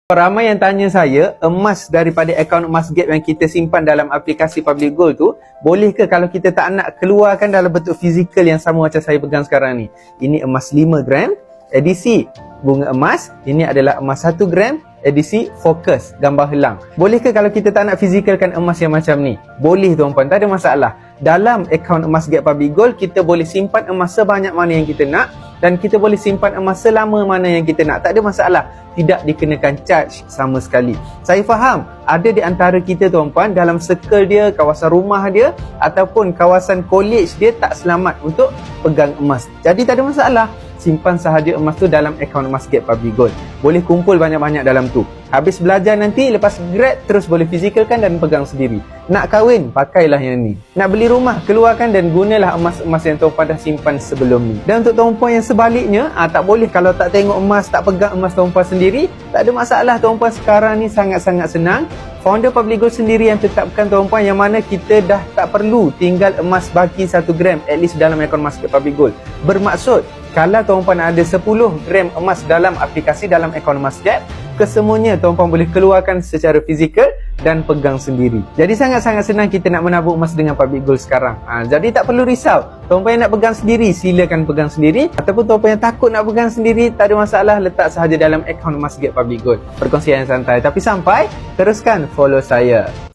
Ramai yang tanya saya, emas daripada akaun emas Gap yang kita simpan dalam aplikasi Public Gold tu, boleh ke kalau kita tak nak keluarkan dalam bentuk fizikal yang sama macam saya pegang sekarang ni? Ini emas 5 gram, edisi bunga emas. Ini adalah emas 1 gram, edisi fokus, gambar helang. Boleh ke kalau kita tak nak fizikalkan emas yang macam ni? Boleh tuan-puan, tak ada masalah. Dalam akaun emas Gap Public Gold, kita boleh simpan emas sebanyak mana yang kita nak dan kita boleh simpan emas selama mana yang kita nak. Tak ada masalah. Tidak dikenakan charge sama sekali. Saya faham, ada di antara kita tuan-puan dalam circle dia, kawasan rumah dia ataupun kawasan college dia tak selamat untuk pegang emas. Jadi tak ada masalah. Simpan sahaja emas tu dalam akaun emas Gap Public Gold. Boleh kumpul banyak-banyak dalam tu. Habis belajar nanti, lepas grad, terus boleh fizikalkan dan pegang sendiri. Nak kahwin, pakailah yang ni. Nak beli rumah, keluarkan dan gunalah emas-emas yang tuan-puan dah simpan sebelum ni. Dan untuk tuan-puan yang sebaliknya, tak boleh kalau tak tengok emas, tak pegang emas tuan-puan sendiri, tak ada masalah tuan-puan. Sekarang ni sangat-sangat senang. Founder Public Gold sendiri yang tetapkan tuan-puan yang mana kita dah tak perlu tinggal emas baki 1 gram at least dalam akaun emas Public Gold. Bermaksud, kalau tuan-puan ada 10 gram emas dalam aplikasi dalam akaun emas Gap, kesemuanya tuan-puan boleh keluarkan secara fizikal dan pegang sendiri. Jadi sangat-sangat senang kita nak menabung emas dengan Public Gold sekarang. Jadi tak perlu risau. Tuan-puan yang nak pegang sendiri, silakan pegang sendiri. Ataupun tuan-puan yang takut nak pegang sendiri, tak ada masalah, letak sahaja dalam akaun emas Gap Public Gold. Perkongsian yang santai. Tapi sampai, teruskan follow saya.